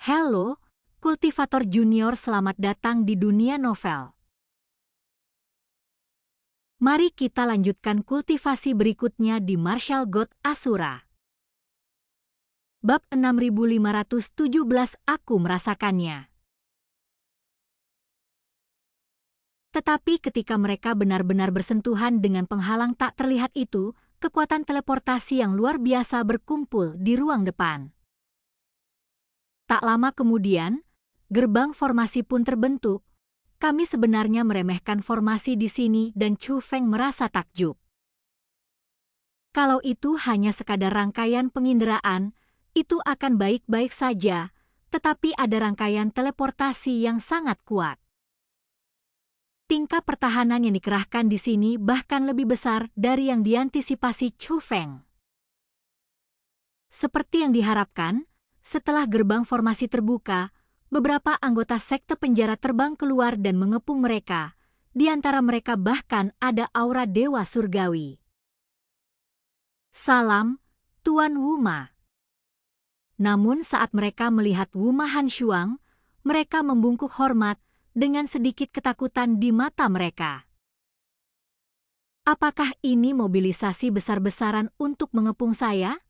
Halo, kultivator junior, selamat datang di dunia novel. Mari kita lanjutkan kultivasi berikutnya di Martial God Asura. Bab 6517, Aku Merasakannya. Tetapi ketika mereka benar-benar bersentuhan dengan penghalang tak terlihat itu, kekuatan teleportasi yang luar biasa berkumpul di ruang depan. Tak lama kemudian, gerbang formasi pun terbentuk. Kami sebenarnya meremehkan formasi di sini dan Chu Feng merasa takjub. Kalau itu hanya sekadar rangkaian penginderaan, itu akan baik-baik saja, tetapi ada rangkaian teleportasi yang sangat kuat. Tingkat pertahanan yang dikerahkan di sini bahkan lebih besar dari yang diantisipasi Chu Feng. Seperti yang diharapkan, setelah gerbang formasi terbuka, beberapa anggota sekte penjara terbang keluar dan mengepung mereka. Di antara mereka bahkan ada aura dewa surgawi. Salam, Tuan Wuma. Namun saat mereka melihat Wuma Hanshuang, mereka membungkuk hormat dengan sedikit ketakutan di mata mereka. Apakah ini mobilisasi besar-besaran untuk mengepung saya?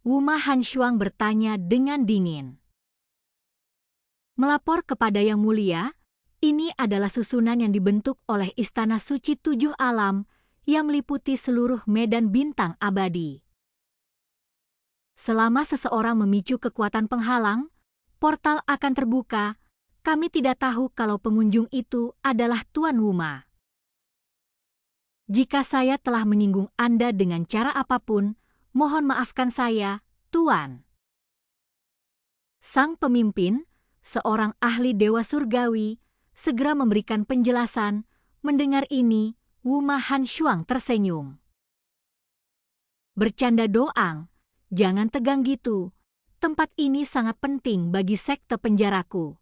Wuma Hanshuang bertanya dengan dingin. Melapor kepada Yang Mulia, ini adalah susunan yang dibentuk oleh Istana Suci Tujuh Alam yang meliputi seluruh medan bintang abadi. Selama seseorang memicu kekuatan penghalang, portal akan terbuka. Kami tidak tahu kalau pengunjung itu adalah Tuan Wuma. Jika saya telah menyinggung Anda dengan cara apapun, mohon maafkan saya, Tuan. Sang pemimpin, seorang ahli dewa surgawi, segera memberikan penjelasan. Mendengar ini, Wuma Hanshuang tersenyum. Bercanda doang, jangan tegang gitu. Tempat ini sangat penting bagi sekte penjaraku.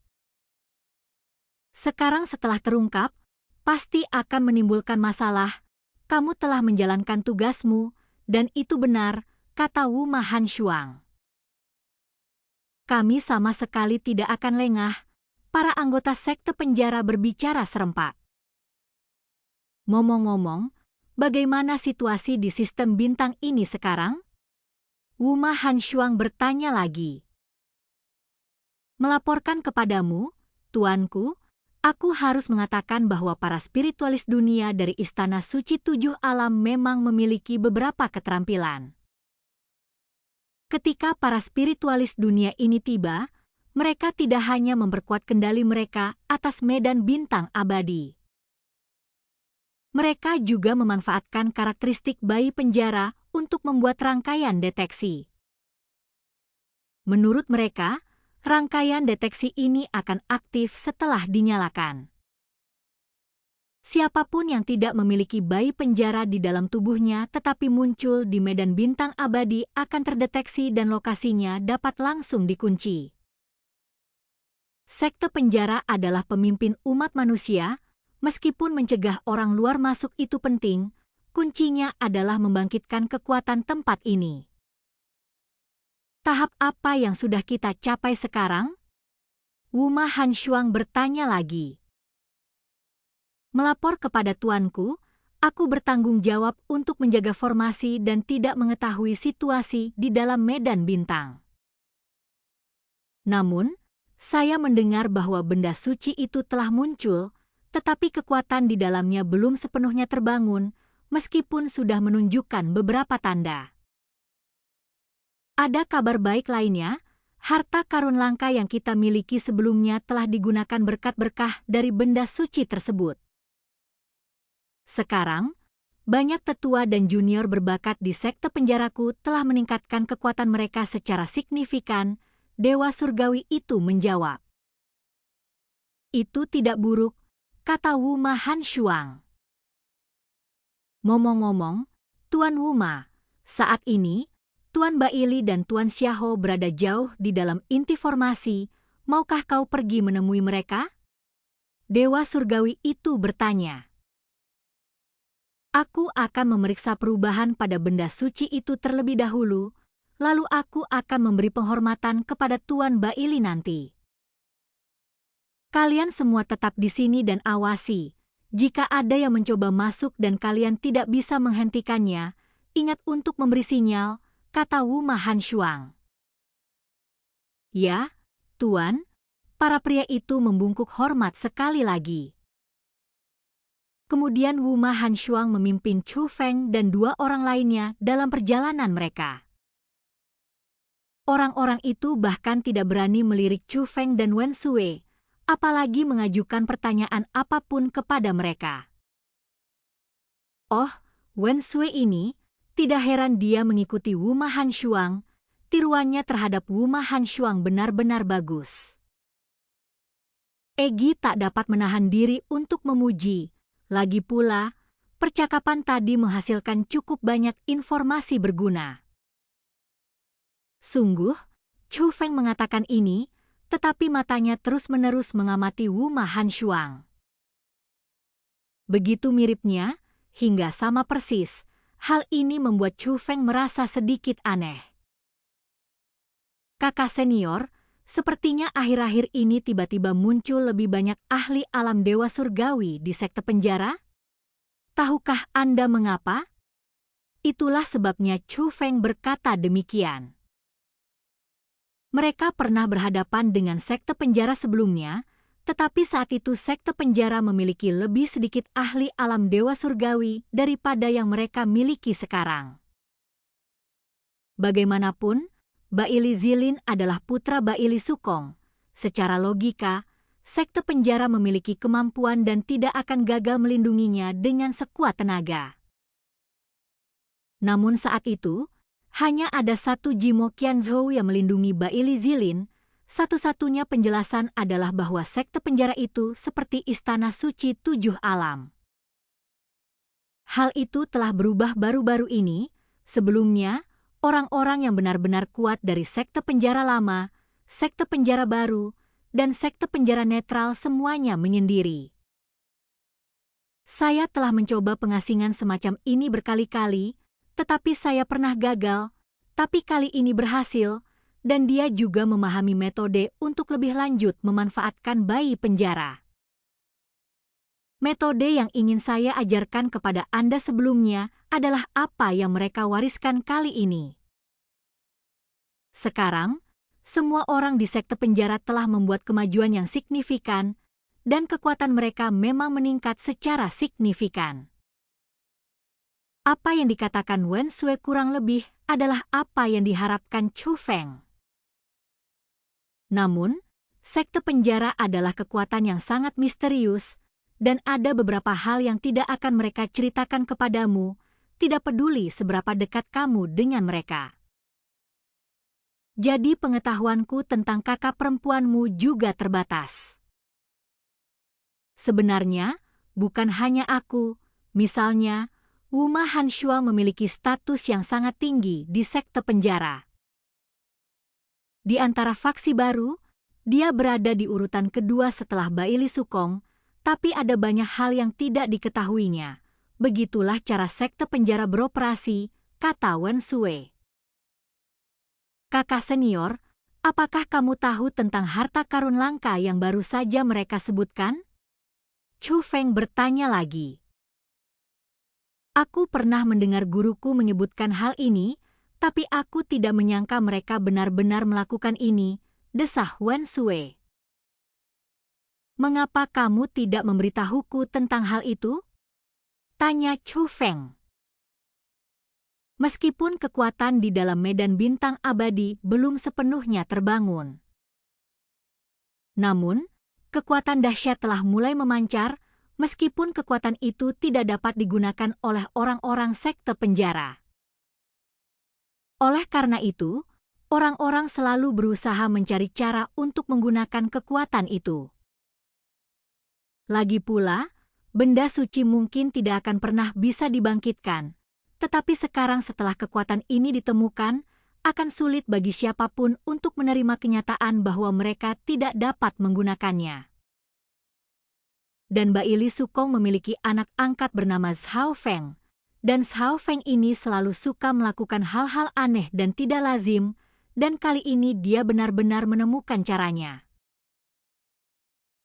Sekarang setelah terungkap, pasti akan menimbulkan masalah. Kamu telah menjalankan tugasmu, dan itu benar, kata Wuma Hanshuang. Kami sama sekali tidak akan lengah. Para anggota sekte penjara berbicara serempak. Ngomong-ngomong, bagaimana situasi di sistem bintang ini sekarang? Wuma Hanshuang bertanya lagi. Melaporkan kepadamu, tuanku, aku harus mengatakan bahwa para spiritualis dunia dari Istana Suci Tujuh Alam memang memiliki beberapa keterampilan. Ketika para spiritualis dunia ini tiba, mereka tidak hanya memperkuat kendali mereka atas medan bintang abadi. Mereka juga memanfaatkan karakteristik bayi penjara untuk membuat rangkaian deteksi. Menurut mereka, rangkaian deteksi ini akan aktif setelah dinyalakan. Siapapun yang tidak memiliki bayi penjara di dalam tubuhnya tetapi muncul di medan bintang abadi akan terdeteksi dan lokasinya dapat langsung dikunci. Sekte penjara adalah pemimpin umat manusia, meskipun mencegah orang luar masuk itu penting, kuncinya adalah membangkitkan kekuatan tempat ini. Tahap apa yang sudah kita capai sekarang? Wuma Hanshuang bertanya lagi. Melapor kepada tuanku, aku bertanggung jawab untuk menjaga formasi dan tidak mengetahui situasi di dalam medan bintang. Namun, saya mendengar bahwa benda suci itu telah muncul, tetapi kekuatan di dalamnya belum sepenuhnya terbangun, meskipun sudah menunjukkan beberapa tanda. Ada kabar baik lainnya, harta karun langka yang kita miliki sebelumnya telah digunakan berkat berkah dari benda suci tersebut. Sekarang, banyak tetua dan junior berbakat di sekte penjaraku telah meningkatkan kekuatan mereka secara signifikan, dewa surgawi itu menjawab. Itu tidak buruk, kata Wuma Hanshuang. Ngomong-ngomong, Tuan Wuma, saat ini, Tuan Baili dan Tuan Xiaoho berada jauh di dalam inti formasi. Maukah kau pergi menemui mereka? Dewa surgawi itu bertanya. Aku akan memeriksa perubahan pada benda suci itu terlebih dahulu. lalu aku akan memberi penghormatan kepada Tuan Baili nanti. Kalian semua tetap di sini dan awasi. Jika ada yang mencoba masuk dan kalian tidak bisa menghentikannya, ingat untuk memberi sinyal, kata Wu Ma Hanshuang. Ya, Tuan, para pria itu membungkuk hormat sekali lagi. Kemudian Wu Ma Hanshuang memimpin Chu Feng dan 2 orang lainnya dalam perjalanan mereka. Orang-orang itu bahkan tidak berani melirik Chu Feng dan Wen Sui, apalagi mengajukan pertanyaan apapun kepada mereka. Oh, Wen Sui ini, tidak heran dia mengikuti Wu Ma Hanshuang. Tiruannya terhadap Wu Ma Hanshuang benar-benar bagus. Egi tak dapat menahan diri untuk memuji. Lagi pula, percakapan tadi menghasilkan cukup banyak informasi berguna. Sungguh, Chu Feng mengatakan ini, tetapi matanya terus-menerus mengamati Wu Ma Hanshuang. Begitu miripnya, hingga sama persis, hal ini membuat Chu Feng merasa sedikit aneh. Kakak senior, sepertinya akhir-akhir ini tiba-tiba muncul lebih banyak ahli alam dewa surgawi di sekte penjara? Tahukah Anda mengapa? Itulah sebabnya Chu Feng berkata demikian. Mereka pernah berhadapan dengan sekte penjara sebelumnya, tetapi saat itu sekte penjara memiliki lebih sedikit ahli alam dewa surgawi daripada yang mereka miliki sekarang. Bagaimanapun, Baili Zilin adalah putra Baili Sukong. Secara logika, sekte penjara memiliki kemampuan dan tidak akan gagal melindunginya dengan sekuat tenaga. Namun saat itu, hanya ada satu Jimo Qianzhou yang melindungi Baili Zilin. Satu-satunya penjelasan adalah bahwa sekte penjara itu seperti istana suci 7 alam. Hal itu telah berubah baru-baru ini. Sebelumnya, orang-orang yang benar-benar kuat dari sekte penjara lama, sekte penjara baru, dan sekte penjara netral semuanya menyendiri. Saya telah mencoba pengasingan semacam ini berkali-kali, tetapi saya pernah gagal, tapi kali ini berhasil, dan dia juga memahami metode untuk lebih lanjut memanfaatkan bayi penjara. Metode yang ingin saya ajarkan kepada Anda sebelumnya adalah apa yang mereka wariskan kali ini. Sekarang, semua orang di sekte penjara telah membuat kemajuan yang signifikan, dan kekuatan mereka memang meningkat secara signifikan. Apa yang dikatakan Wen Sui kurang lebih adalah apa yang diharapkan Chu Feng. Namun, sekte penjara adalah kekuatan yang sangat misterius, dan ada beberapa hal yang tidak akan mereka ceritakan kepadamu, tidak peduli seberapa dekat kamu dengan mereka. Jadi pengetahuanku tentang kakak perempuanmu juga terbatas. Sebenarnya, bukan hanya aku, misalnya, Wu Ma Hanshuang memiliki status yang sangat tinggi di sekte penjara. Di antara faksi baru, dia berada di urutan kedua setelah Baili Sukong, tapi ada banyak hal yang tidak diketahuinya. Begitulah cara sekte penjara beroperasi, kata Wen Sui. Kakak senior, apakah kamu tahu tentang harta karun langka yang baru saja mereka sebutkan? Chu Feng bertanya lagi. Aku pernah mendengar guruku menyebutkan hal ini, tapi aku tidak menyangka mereka benar-benar melakukan ini, desah Wen Sui. Mengapa kamu tidak memberitahuku tentang hal itu? Tanya Chu Feng. Meskipun kekuatan di dalam medan bintang abadi belum sepenuhnya terbangun. Namun, kekuatan dahsyat telah mulai memancar, meskipun kekuatan itu tidak dapat digunakan oleh orang-orang sekte penjara. Oleh karena itu, orang-orang selalu berusaha mencari cara untuk menggunakan kekuatan itu. Lagi pula, benda suci mungkin tidak akan pernah bisa dibangkitkan, tetapi sekarang setelah kekuatan ini ditemukan, akan sulit bagi siapapun untuk menerima kenyataan bahwa mereka tidak dapat menggunakannya. Dan Baili Sukong memiliki anak angkat bernama Zhao Feng. Dan Xiao Feng ini selalu suka melakukan hal-hal aneh dan tidak lazim, dan kali ini dia benar-benar menemukan caranya.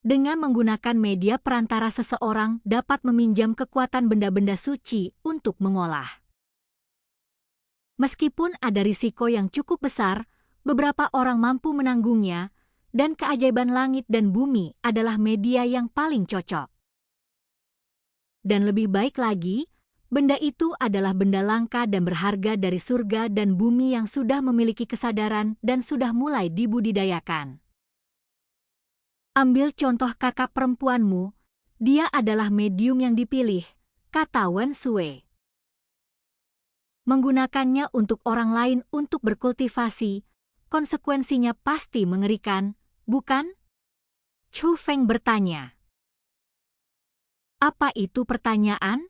Dengan menggunakan media perantara, seseorang dapat meminjam kekuatan benda-benda suci untuk mengolah. Meskipun ada risiko yang cukup besar, beberapa orang mampu menanggungnya, dan keajaiban langit dan bumi adalah media yang paling cocok. Dan lebih baik lagi, benda itu adalah benda langka dan berharga dari surga dan bumi yang sudah memiliki kesadaran dan sudah mulai dibudidayakan. Ambil contoh kakak perempuanmu, dia adalah medium yang dipilih, kata Wen Sui. Menggunakannya untuk orang lain untuk berkultivasi, konsekuensinya pasti mengerikan, bukan? Chu Feng bertanya. Apa itu pertanyaan?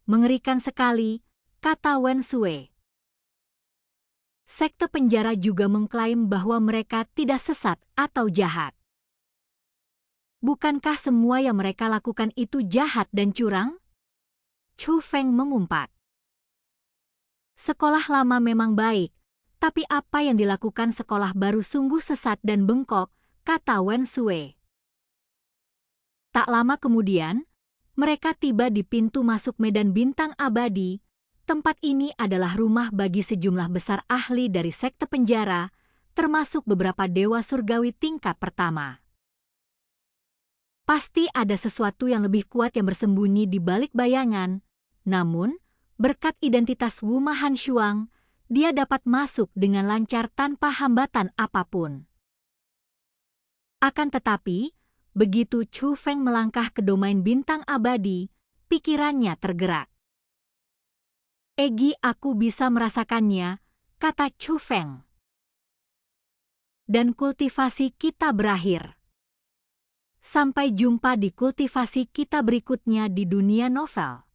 Mengerikan sekali, kata Wen Sui. Sekte penjara juga mengklaim bahwa mereka tidak sesat atau jahat. Bukankah semua yang mereka lakukan itu jahat dan curang? Chu Feng mengumpat. Sekolah lama memang baik, tapi apa yang dilakukan sekolah baru sungguh sesat dan bengkok, kata Wen Sui. Tak lama kemudian, mereka tiba di pintu masuk Medan Bintang Abadi. Tempat ini adalah rumah bagi sejumlah besar ahli dari sekte penjara, termasuk beberapa dewa surgawi tingkat pertama. Pasti ada sesuatu yang lebih kuat yang bersembunyi di balik bayangan, namun, berkat identitas Wu Ma Hanshuang, dia dapat masuk dengan lancar tanpa hambatan apapun. Akan tetapi, begitu Chu Feng melangkah ke domain bintang abadi, pikirannya tergerak. Aku bisa merasakannya, kata Chu Feng. Dan kultivasi kita berakhir. Sampai jumpa di kultivasi kita berikutnya di dunia novel.